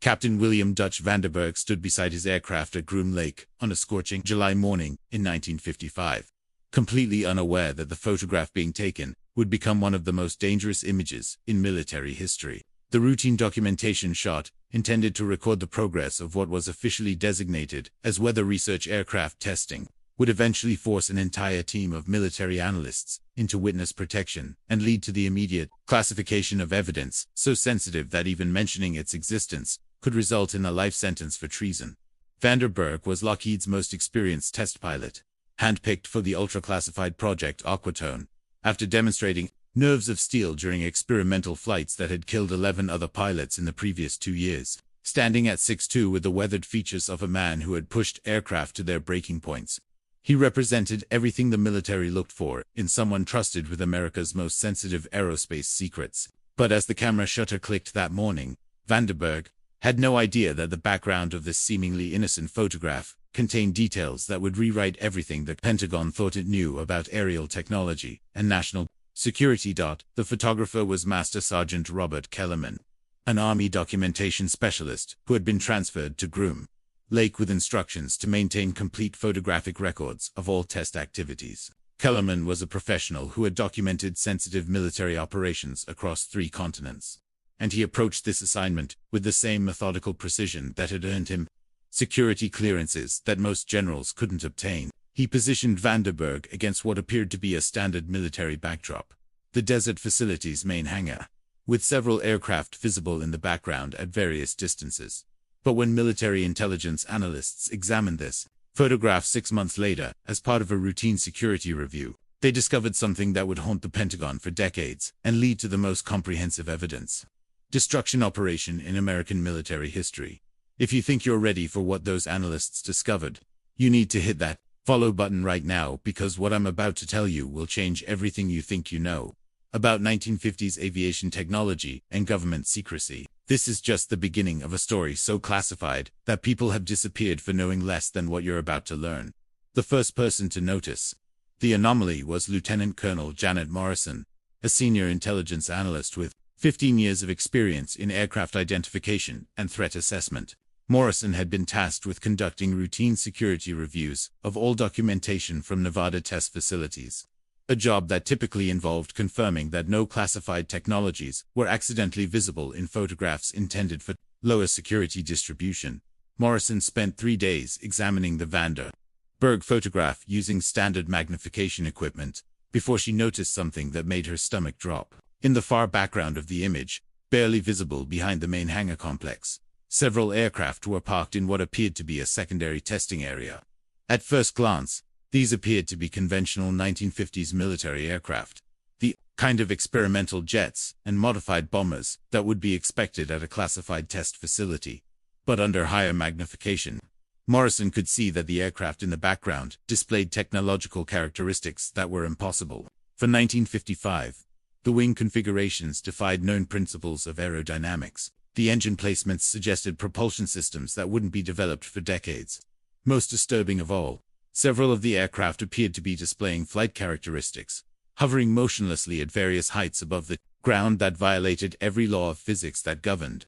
Captain William Dutch Vandenberg stood beside his aircraft at Groom Lake on a scorching July morning in 1955, completely unaware that the photograph being taken would become one of the most dangerous images in military history. The routine documentation shot, intended to record the progress of what was officially designated as weather research aircraft testing, would eventually force an entire team of military analysts into witness protection and lead to the immediate classification of evidence so sensitive that even mentioning its existence could result in a life sentence for treason. Vandenberg was Lockheed's most experienced test pilot, handpicked for the ultra-classified Project Aquatone, after demonstrating nerves of steel during experimental flights that had killed 11 other pilots in the previous 2 years. Standing at 6'2" with the weathered features of a man who had pushed aircraft to their breaking points, he represented everything the military looked for in someone trusted with America's most sensitive aerospace secrets. But as the camera shutter clicked that morning, Vandenberg had no idea that the background of this seemingly innocent photograph contained details that would rewrite everything the Pentagon thought it knew about aerial technology and national security. The photographer was Master Sergeant Robert Kellerman, an Army documentation specialist who had been transferred to Groom Lake with instructions to maintain complete photographic records of all test activities. Kellerman was a professional who had documented sensitive military operations across 3 continents, and he approached this assignment with the same methodical precision that had earned him security clearances that most generals couldn't obtain. He positioned Vandenberg against what appeared to be a standard military backdrop, the desert facility's main hangar, with several aircraft visible in the background at various distances. But when military intelligence analysts examined this photograph 6 months later as part of a routine security review, they discovered something that would haunt the Pentagon for decades and lead to the most comprehensive evidence destruction operation in American military history. If you think you're ready for what those analysts discovered, you need to hit that follow button right now, because what I'm about to tell you will change everything you think you know about 1950s aviation technology and government secrecy. This is just the beginning of a story so classified that people have disappeared for knowing less than what you're about to learn. The first person to notice the anomaly was Lieutenant Colonel Janet Morrison, a senior intelligence analyst with 15 years of experience in aircraft identification and threat assessment. Morrison had been tasked with conducting routine security reviews of all documentation from Nevada test facilities, a job that typically involved confirming that no classified technologies were accidentally visible in photographs intended for lower security distribution. Morrison spent 3 days examining the Vandenberg photograph using standard magnification equipment before she noticed something that made her stomach drop. In the far background of the image, barely visible behind the main hangar complex, several aircraft were parked in what appeared to be a secondary testing area. At first glance, these appeared to be conventional 1950s military aircraft, the kind of experimental jets and modified bombers that would be expected at a classified test facility. But under higher magnification, Morrison could see that the aircraft in the background displayed technological characteristics that were impossible. For 1955, the wing configurations defied known principles of aerodynamics. The engine placements suggested propulsion systems that wouldn't be developed for decades. Most disturbing of all, several of the aircraft appeared to be displaying flight characteristics, hovering motionlessly at various heights above the ground that violated every law of physics that governed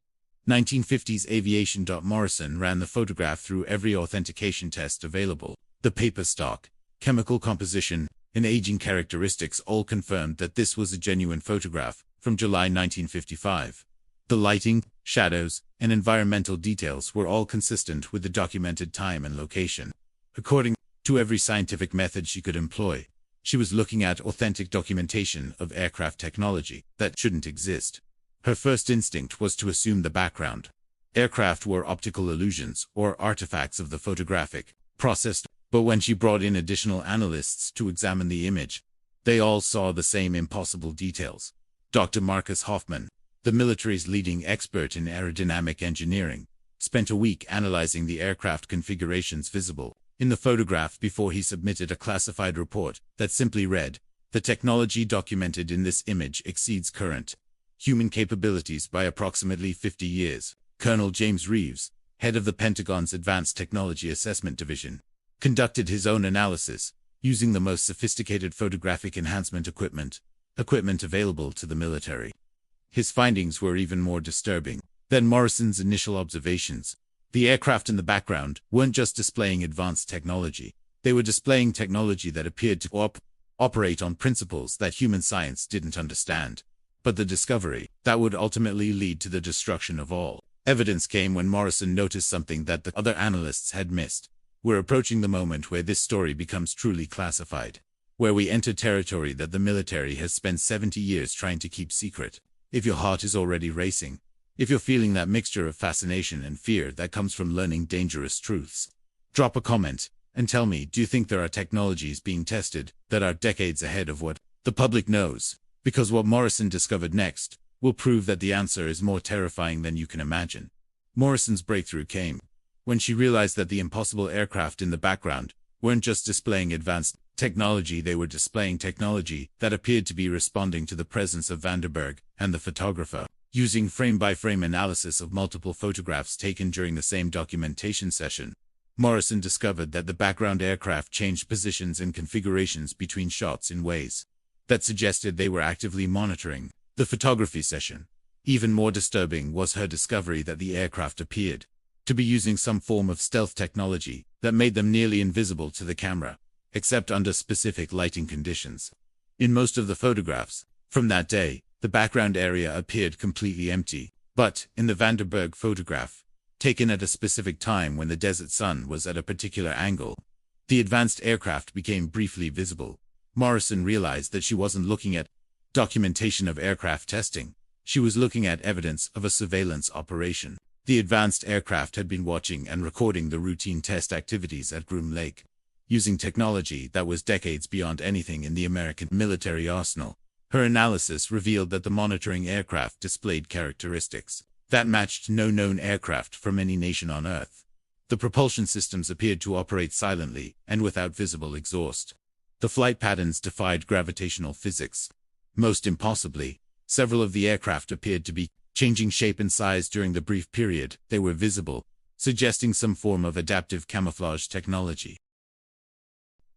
1950s aviation. Morrison ran the photograph through every authentication test available. The paper stock, chemical composition, and aging characteristics all confirmed that this was a genuine photograph from July 1955. The lighting, shadows, and environmental details were all consistent with the documented time and location. According to every scientific method she could employ, she was looking at authentic documentation of aircraft technology that shouldn't exist. Her first instinct was to assume the background aircraft were optical illusions or artifacts of the photographic process, but when she brought in additional analysts to examine the image, they all saw the same impossible details. Dr. Marcus Hoffman, the military's leading expert in aerodynamic engineering, spent a week analyzing the aircraft configurations visible in the photograph before he submitted a classified report that simply read, "The technology documented in this image exceeds current human capabilities by approximately 50 years. Colonel James Reeves, head of the Pentagon's Advanced Technology Assessment Division, conducted his own analysis using the most sophisticated photographic enhancement equipment available to the military. His findings were even more disturbing. than Morrison's initial observations. The aircraft in the background weren't just displaying advanced technology. They were displaying technology that appeared to operate on principles that human science didn't understand. But the discovery that would ultimately lead to the destruction of all evidence came when Morrison noticed something that the other analysts had missed. We're approaching the moment where this story becomes truly classified, where we enter territory that the military has spent 70 years trying to keep secret. If your heart is already racing, if you're feeling that mixture of fascination and fear that comes from learning dangerous truths, drop a comment and tell me, do you think there are technologies being tested that are decades ahead of what the public knows? Because what Morrison discovered next will prove that the answer is more terrifying than you can imagine. Morrison's breakthrough came when she realized that the impossible aircraft in the background weren't just displaying advanced technology, they were displaying technology that appeared to be responding to the presence of Vandenberg and the photographer. Using frame-by-frame analysis of multiple photographs taken during the same documentation session, Morrison discovered that the background aircraft changed positions and configurations between shots in ways that suggested they were actively monitoring the photography session. Even more disturbing was her discovery that the aircraft appeared to be using some form of stealth technology that made them nearly invisible to the camera, except under specific lighting conditions. In most of the photographs from that day, the background area appeared completely empty. But in the Vandenberg photograph, taken at a specific time when the desert sun was at a particular angle, the advanced aircraft became briefly visible. Morrison realized that she wasn't looking at documentation of aircraft testing. She was looking at evidence of a surveillance operation. The advanced aircraft had been watching and recording the routine test activities at Groom Lake, using technology that was decades beyond anything in the American military arsenal. Her analysis revealed that the monitoring aircraft displayed characteristics that matched no known aircraft from any nation on Earth. The propulsion systems appeared to operate silently and without visible exhaust. The flight patterns defied gravitational physics. Most impossibly, several of the aircraft appeared to be changing shape and size during the brief period they were visible, suggesting some form of adaptive camouflage technology.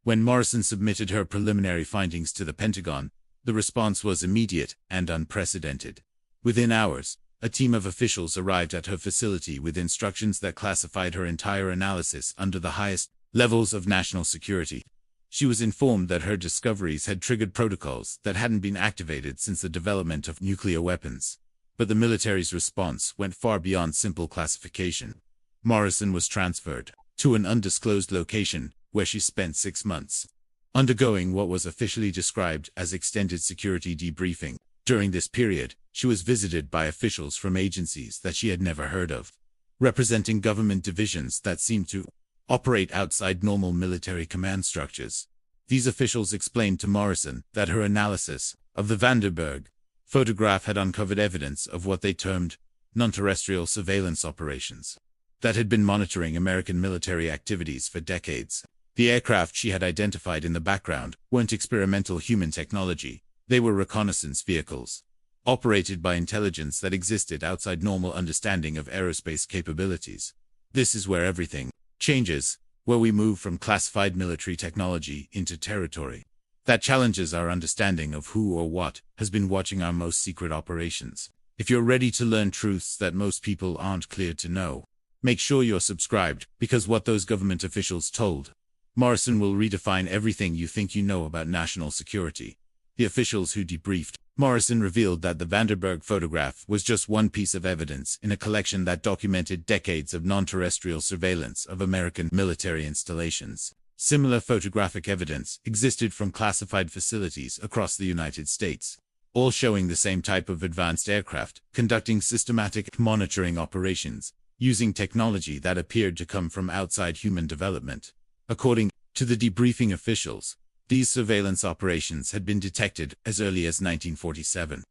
When Morrison submitted her preliminary findings to the Pentagon, the response was immediate and unprecedented. Within hours, a team of officials arrived at her facility with instructions that classified her entire analysis under the highest levels of national security. She was informed that her discoveries had triggered protocols that hadn't been activated since the development of nuclear weapons. But the military's response went far beyond simple classification. Morrison was transferred to an undisclosed location where she spent 6 months, undergoing what was officially described as extended security debriefing. During this period, she was visited by officials from agencies that she had never heard of, representing government divisions that seemed to operate outside normal military command structures. These officials explained to Morrison that her analysis of the Vandenberg photograph had uncovered evidence of what they termed non-terrestrial surveillance operations that had been monitoring American military activities for decades. The aircraft she had identified in the background weren't experimental human technology. They were reconnaissance vehicles, operated by intelligence that existed outside normal understanding of aerospace capabilities. This is where everything changes, where we move from classified military technology into territory that challenges our understanding of who or what has been watching our most secret operations. If you're ready to learn truths that most people aren't clear to know, make sure you're subscribed, because what those government officials told Morrison will redefine everything you think you know about national security. The officials who debriefed Morrison revealed that the Vandenberg photograph was just one piece of evidence in a collection that documented decades of non-terrestrial surveillance of American military installations. Similar photographic evidence existed from classified facilities across the United States, all showing the same type of advanced aircraft conducting systematic monitoring operations using technology that appeared to come from outside human development. According to the debriefing officials, these surveillance operations had been detected as early as 1947.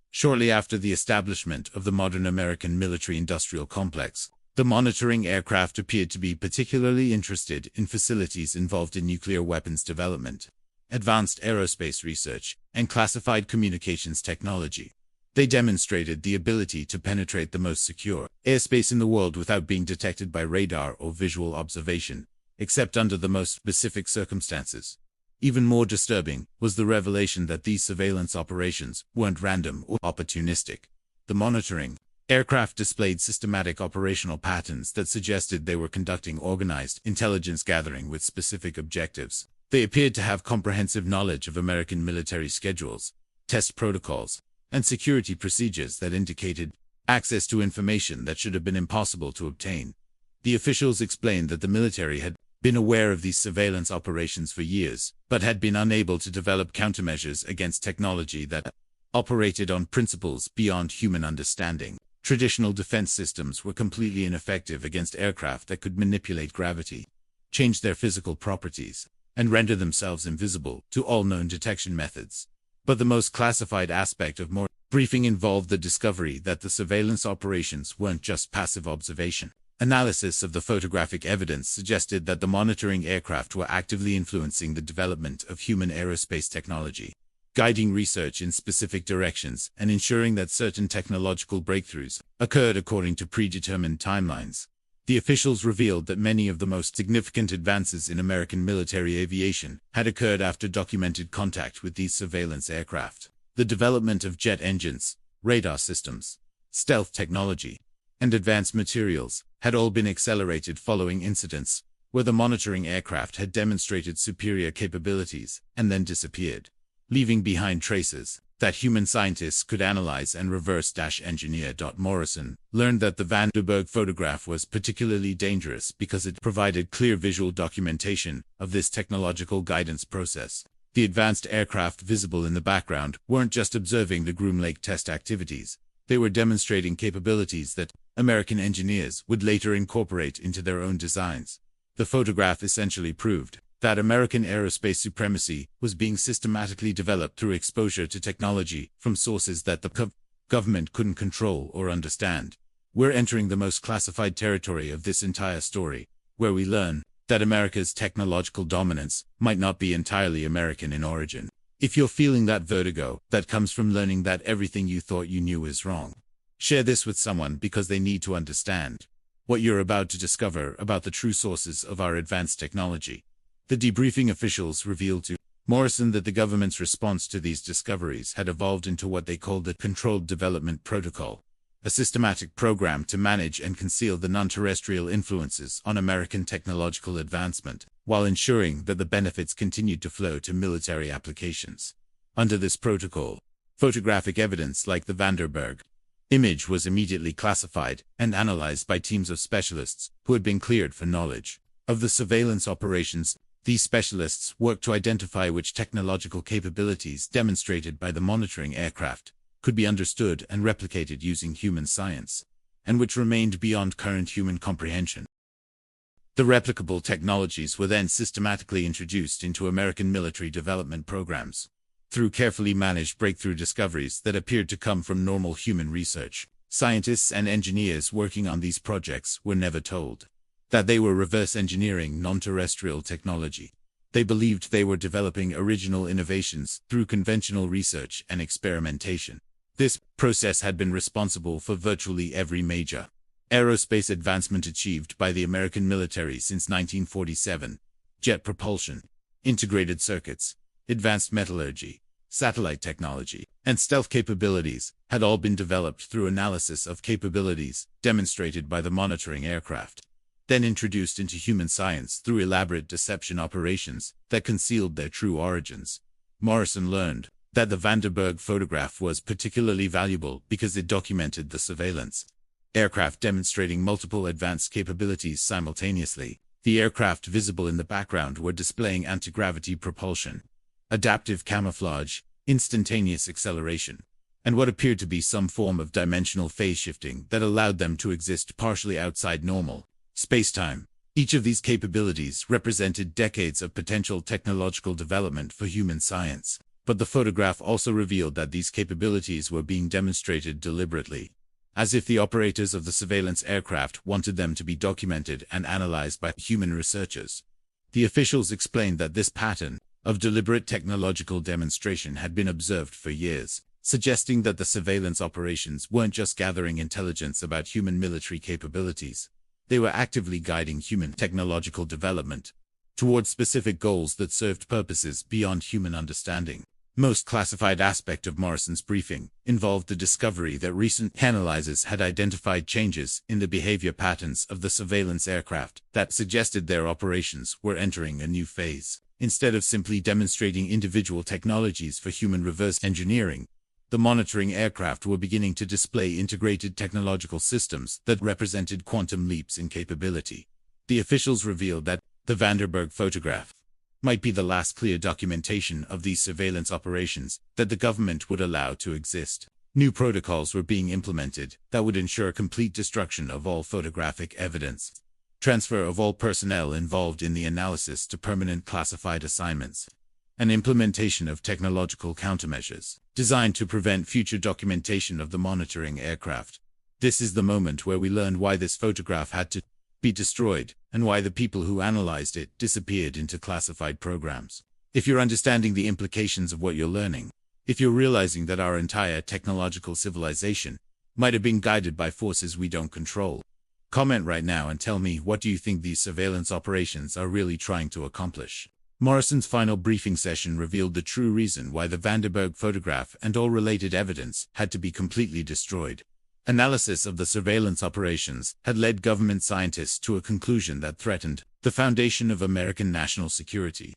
Shortly after the establishment of the modern American military-industrial complex, the monitoring aircraft appeared to be particularly interested in facilities involved in nuclear weapons development, advanced aerospace research, and classified communications technology. They demonstrated the ability to penetrate the most secure airspace in the world without being detected by radar or visual observation, except under the most specific circumstances. Even more disturbing was the revelation that these surveillance operations weren't random or opportunistic. The monitoring Aircraft displayed systematic operational patterns that suggested they were conducting organized intelligence gathering with specific objectives. They appeared to have comprehensive knowledge of American military schedules, test protocols, and security procedures that indicated access to information that should have been impossible to obtain. The officials explained that the military had been aware of these surveillance operations for years, but had been unable to develop countermeasures against technology that operated on principles beyond human understanding. Traditional defense systems were completely ineffective against aircraft that could manipulate gravity, change their physical properties, and render themselves invisible to all known detection methods. But the most classified aspect of Moore's briefing involved the discovery that the surveillance operations weren't just passive observation. Analysis of the photographic evidence suggested that the monitoring aircraft were actively influencing the development of human aerospace technology, guiding research in specific directions and ensuring that certain technological breakthroughs occurred according to predetermined timelines. The officials revealed that many of the most significant advances in American military aviation had occurred after documented contact with these surveillance aircraft. The development of jet engines, radar systems, stealth technology, and advanced materials had all been accelerated following incidents where the monitoring aircraft had demonstrated superior capabilities and then disappeared, leaving behind traces that human scientists could analyze and reverse-engineer. Morrison learned that the Vandenberg photograph was particularly dangerous because it provided clear visual documentation of this technological guidance process. The advanced aircraft visible in the background weren't just observing the Groom Lake test activities, they were demonstrating capabilities that American engineers would later incorporate into their own designs. The photograph essentially proved that American aerospace supremacy was being systematically developed through exposure to technology from sources that the government couldn't control or understand. We're entering the most classified territory of this entire story, where we learn that America's technological dominance might not be entirely American in origin. If you're feeling that vertigo that comes from learning that everything you thought you knew is wrong, share this with someone because they need to understand what you're about to discover about the true sources of our advanced technology. The debriefing officials revealed to Morrison that the government's response to these discoveries had evolved into what they called the Controlled Development Protocol, a systematic program to manage and conceal the non-terrestrial influences on American technological advancement, while ensuring that the benefits continued to flow to military applications. Under this protocol, photographic evidence like the Vandenberg image was immediately classified and analyzed by teams of specialists who had been cleared for knowledge of the surveillance operations. These specialists worked to identify which technological capabilities demonstrated by the monitoring aircraft could be understood and replicated using human science, and which remained beyond current human comprehension. The replicable technologies were then systematically introduced into American military development programs. Through carefully managed breakthrough discoveries that appeared to come from normal human research, scientists and engineers working on these projects were never told that they were reverse engineering non-terrestrial technology. They believed they were developing original innovations through conventional research and experimentation. This process had been responsible for virtually every major aerospace advancement achieved by the American military since 1947. Jet propulsion, integrated circuits, advanced metallurgy, satellite technology, and stealth capabilities had all been developed through analysis of capabilities demonstrated by the monitoring aircraft, then introduced into human science through elaborate deception operations that concealed their true origins. Morrison learned that the Vandenberg photograph was particularly valuable because it documented the surveillance aircraft demonstrating multiple advanced capabilities simultaneously. The aircraft visible in the background were displaying anti-gravity propulsion, adaptive camouflage, instantaneous acceleration, and what appeared to be some form of dimensional phase shifting that allowed them to exist partially outside normal space-time. Each of these capabilities represented decades of potential technological development for human science, but the photograph also revealed that these capabilities were being demonstrated deliberately, as if the operators of the surveillance aircraft wanted them to be documented and analyzed by human researchers. The officials explained that this pattern of deliberate technological demonstration had been observed for years, suggesting that the surveillance operations weren't just gathering intelligence about human military capabilities. They were actively guiding human technological development towards specific goals that served purposes beyond human understanding. most classified aspect of Morrison's briefing involved the discovery that recent analyses had identified changes in the behavior patterns of the surveillance aircraft that suggested their operations were entering a new phase. Instead of simply demonstrating individual technologies for human reverse engineering, the monitoring aircraft were beginning to display integrated technological systems that represented quantum leaps in capability. The officials revealed that the Vandenberg photograph might be the last clear documentation of these surveillance operations that the government would allow to exist. New protocols were being implemented that would ensure complete destruction of all photographic evidence, transfer of all personnel involved in the analysis to permanent classified assignments, and implementation of technological countermeasures designed to prevent future documentation of the monitoring aircraft. This is the moment where we learned why this photograph had to be destroyed, and why the people who analyzed it disappeared into classified programs. If you're understanding the implications of what you're learning, if you're realizing that our entire technological civilization might have been guided by forces we don't control, comment right now and tell me, what do you think these surveillance operations are really trying to accomplish? Morrison's final briefing session revealed the true reason why the Vandenberg photograph and all related evidence had to be completely destroyed. Analysis of the surveillance operations had led government scientists to a conclusion that threatened the foundation of American national security.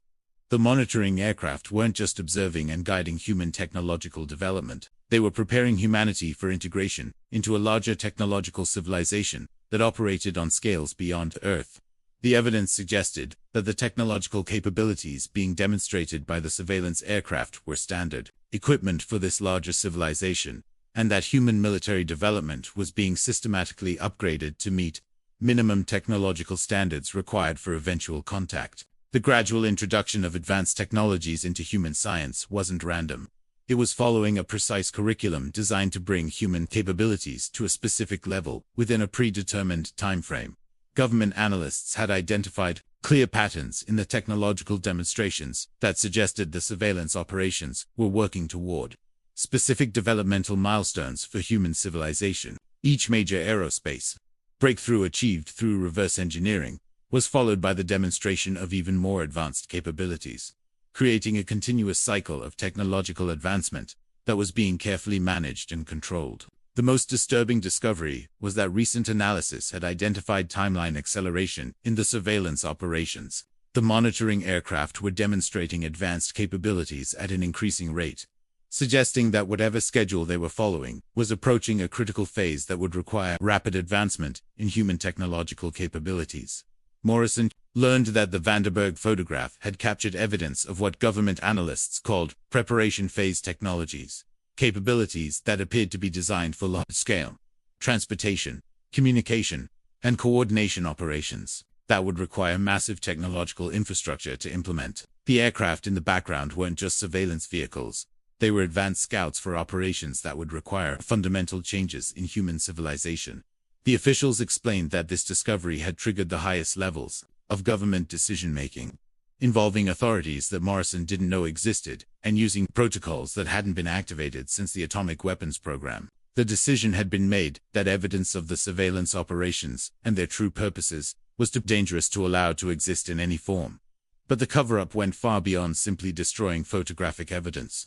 The monitoring aircraft weren't just observing and guiding human technological development, they were preparing humanity for integration into a larger technological civilization that operated on scales beyond Earth. The evidence suggested that the technological capabilities being demonstrated by the surveillance aircraft were standard equipment for this larger civilization, and that human military development was being systematically upgraded to meet minimum technological standards required for eventual contact. The gradual introduction of advanced technologies into human science wasn't random. It was following a precise curriculum designed to bring human capabilities to a specific level within a predetermined timeframe. Government analysts had identified clear patterns in the technological demonstrations that suggested the surveillance operations were working toward specific developmental milestones for human civilization. Each major aerospace breakthrough achieved through reverse engineering was followed by the demonstration of even more advanced capabilities, creating a continuous cycle of technological advancement that was being carefully managed and controlled. The most disturbing discovery was that recent analysis had identified timeline acceleration in the surveillance operations. The monitoring aircraft were demonstrating advanced capabilities at an increasing rate, suggesting that whatever schedule they were following was approaching a critical phase that would require rapid advancement in human technological capabilities. Morrison learned that the Vandenberg photograph had captured evidence of what government analysts called preparation phase technologies, capabilities that appeared to be designed for large-scale transportation, communication, and coordination operations that would require massive technological infrastructure to implement. The aircraft in the background weren't just surveillance vehicles. They were advanced scouts for operations that would require fundamental changes in human civilization. The officials explained that this discovery had triggered the highest levels of government decision-making, involving authorities that Morrison didn't know existed, and using protocols that hadn't been activated since the atomic weapons program. The decision had been made that evidence of the surveillance operations and their true purposes was too dangerous to allow to exist in any form. But the cover-up went far beyond simply destroying photographic evidence.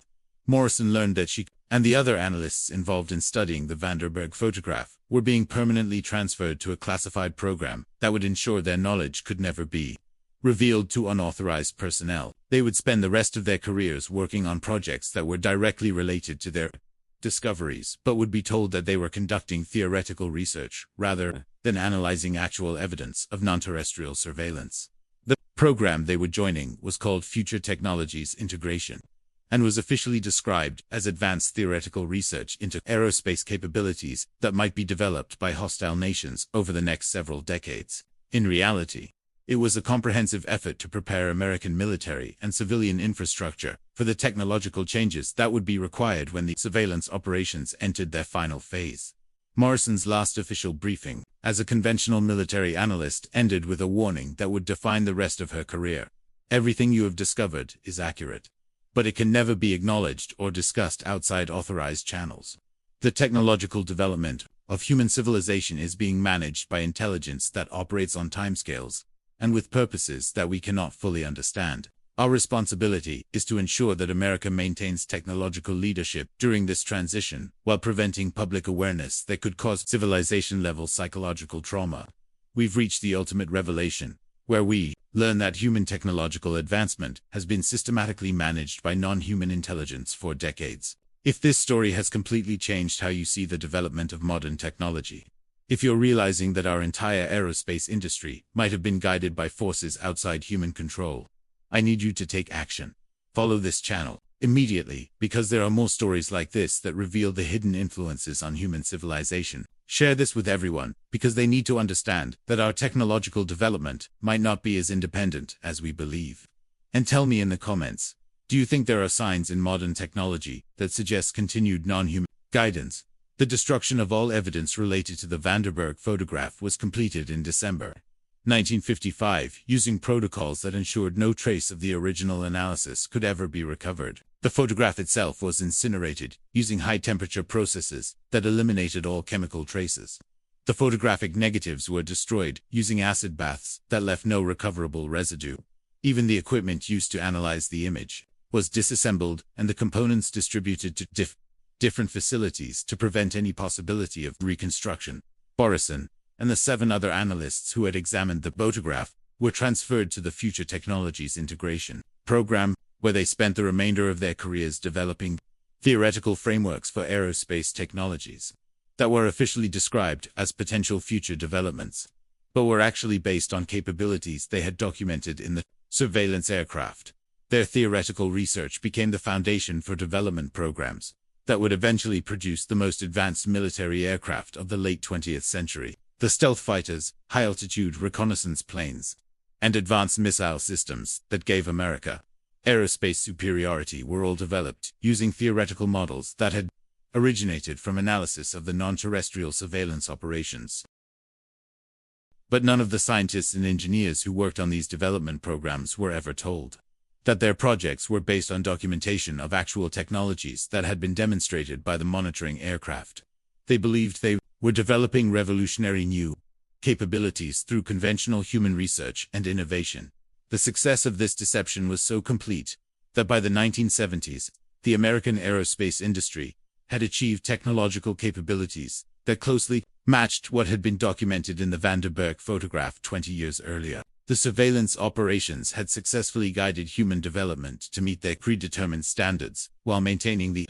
Morrison learned that she and the other analysts involved in studying the Vandenberg photograph were being permanently transferred to a classified program that would ensure their knowledge could never be revealed to unauthorized personnel. They would spend the rest of their careers working on projects that were directly related to their discoveries, but would be told that they were conducting theoretical research rather than analyzing actual evidence of non-terrestrial surveillance. The program they were joining was called Future Technologies Integration, and was officially described as advanced theoretical research into aerospace capabilities that might be developed by hostile nations over the next several decades. In reality, it was a comprehensive effort to prepare American military and civilian infrastructure for the technological changes that would be required when the surveillance operations entered their final phase. Morrison's last official briefing as a conventional military analyst ended with a warning that would define the rest of her career. Everything you have discovered is accurate, but it can never be acknowledged or discussed outside authorized channels. The technological development of human civilization is being managed by intelligence that operates on timescales and with purposes that we cannot fully understand. Our responsibility is to ensure that America maintains technological leadership during this transition, while preventing public awareness that could cause civilization-level psychological trauma. We've reached the ultimate revelation, where we learn that human technological advancement has been systematically managed by non-human intelligence for decades. If this story has completely changed how you see the development of modern technology, if you're realizing that our entire aerospace industry might have been guided by forces outside human control, I need you to take action. Follow this channel immediately, because there are more stories like this that reveal the hidden influences on human civilization. Share this with everyone, because they need to understand that our technological development might not be as independent as we believe. And tell me in the comments, do you think there are signs in modern technology that suggest continued non-human guidance? The destruction of all evidence related to the Vandenberg photograph was completed in December 1955, using protocols that ensured no trace of the original analysis could ever be recovered. The photograph itself was incinerated, using high-temperature processes that eliminated all chemical traces. The photographic negatives were destroyed, using acid baths that left no recoverable residue. Even the equipment used to analyze the image was disassembled, and the components distributed to different facilities to prevent any possibility of reconstruction. Morrison and the 7 other analysts who had examined the photograph were transferred to the Future Technologies Integration Program, where they spent the remainder of their careers developing theoretical frameworks for aerospace technologies that were officially described as potential future developments, but were actually based on capabilities they had documented in the surveillance aircraft. Their theoretical research became the foundation for development programs that would eventually produce the most advanced military aircraft of the late 20th century. The stealth fighters, high-altitude reconnaissance planes, and advanced missile systems that gave America aerospace superiority were all developed using theoretical models that had originated from analysis of the non-terrestrial surveillance operations. But none of the scientists and engineers who worked on these development programs were ever told that their projects were based on documentation of actual technologies that had been demonstrated by the monitoring aircraft. They believed they were developing revolutionary new capabilities through conventional human research and innovation. The success of this deception was so complete that by the 1970s, the American aerospace industry had achieved technological capabilities that closely matched what had been documented in the Vandenberg photograph 20 years earlier. The surveillance operations had successfully guided human development to meet their predetermined standards, while maintaining the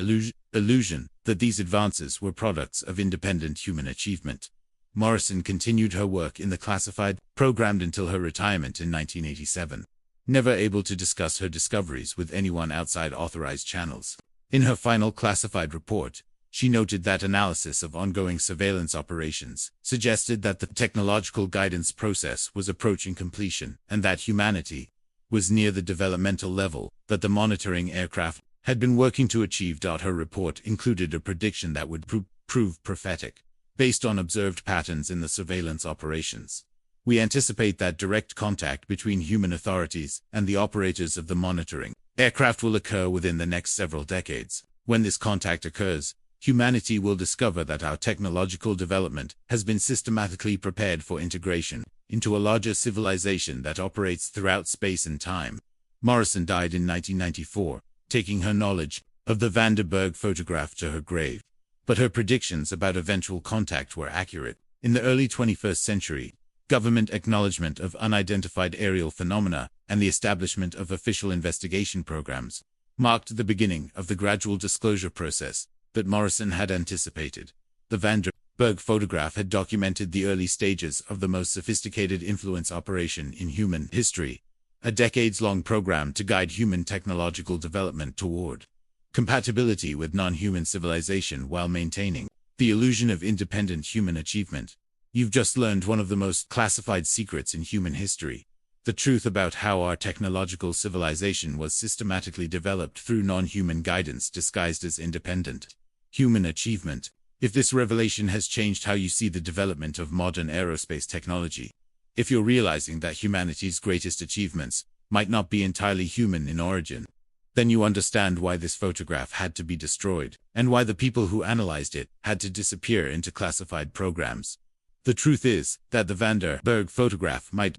illusion that these advances were products of independent human achievement. Morrison continued her work in the classified program until her retirement in 1987, never able to discuss her discoveries with anyone outside authorized channels. In her final classified report, she noted that analysis of ongoing surveillance operations suggested that the technological guidance process was approaching completion and that humanity was near the developmental level that the monitoring aircraft had been working to achieve. Her report included a prediction that would prove prophetic, based on observed patterns in the surveillance operations. We anticipate that direct contact between human authorities and the operators of the monitoring aircraft will occur within the next several decades. When this contact occurs, humanity will discover that our technological development has been systematically prepared for integration into a larger civilization that operates throughout space and time. Morrison died in 1994, taking her knowledge of the Vandenberg photograph to her grave. But her predictions about eventual contact were accurate. In the early 21st century, government acknowledgement of unidentified aerial phenomena and the establishment of official investigation programs marked the beginning of the gradual disclosure process that Morrison had anticipated. The Vandenberg photograph had documented the early stages of the most sophisticated influence operation in human history, a decades-long program to guide human technological development toward compatibility with non-human civilization while maintaining the illusion of independent human achievement. You've just learned one of the most classified secrets in human history, the truth about how our technological civilization was systematically developed through non-human guidance disguised as independent human achievement. If this revelation has changed how you see the development of modern aerospace technology, if you're realizing that humanity's greatest achievements might not be entirely human in origin, then you understand why this photograph had to be destroyed, and why the people who analyzed it had to disappear into classified programs. The truth is that the Vandenberg photograph might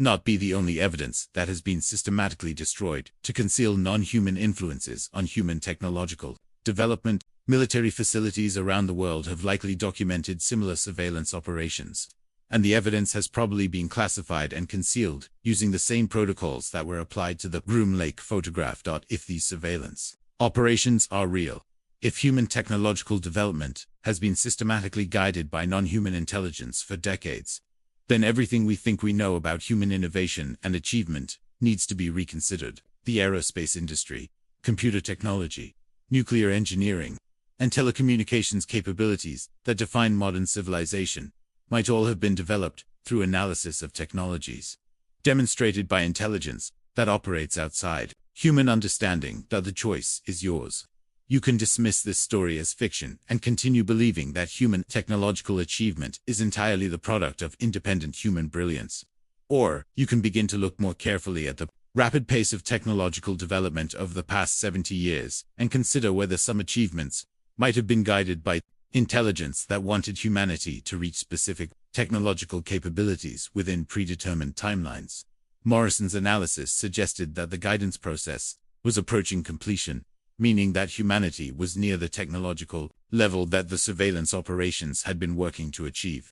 not be the only evidence that has been systematically destroyed to conceal non-human influences on human technological development. Military facilities around the world have likely documented similar surveillance operations, and the evidence has probably been classified and concealed using the same protocols that were applied to the Groom Lake photograph. If these surveillance operations are real, if human technological development has been systematically guided by non-human intelligence for decades, then everything we think we know about human innovation and achievement needs to be reconsidered. The aerospace industry, computer technology, nuclear engineering, and telecommunications capabilities that define modern civilization might all have been developed through analysis of technologies demonstrated by intelligence that operates outside human understanding. The choice is yours. You can dismiss this story as fiction and continue believing that human technological achievement is entirely the product of independent human brilliance. Or you can begin to look more carefully at the rapid pace of technological development over the past 70 years and consider whether some achievements might have been guided by intelligence that wanted humanity to reach specific technological capabilities within predetermined timelines. Morrison's analysis suggested that the guidance process was approaching completion, meaning that humanity was near the technological level that the surveillance operations had been working to achieve.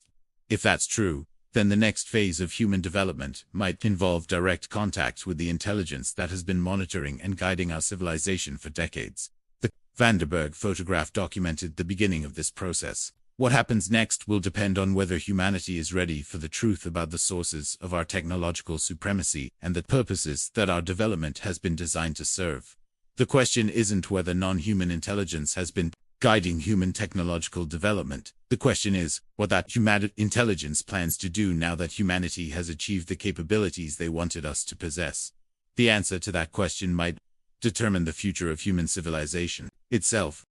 If that's true, then the next phase of human development might involve direct contact with the intelligence that has been monitoring and guiding our civilization for decades. The Vandenberg photograph documented the beginning of this process. What happens next will depend on whether humanity is ready for the truth about the sources of our technological supremacy and the purposes that our development has been designed to serve. The question isn't whether non-human intelligence has been guiding human technological development. The question is what that human intelligence plans to do now that humanity has achieved the capabilities they wanted us to possess. The answer to that question might determine the future of human civilization itself.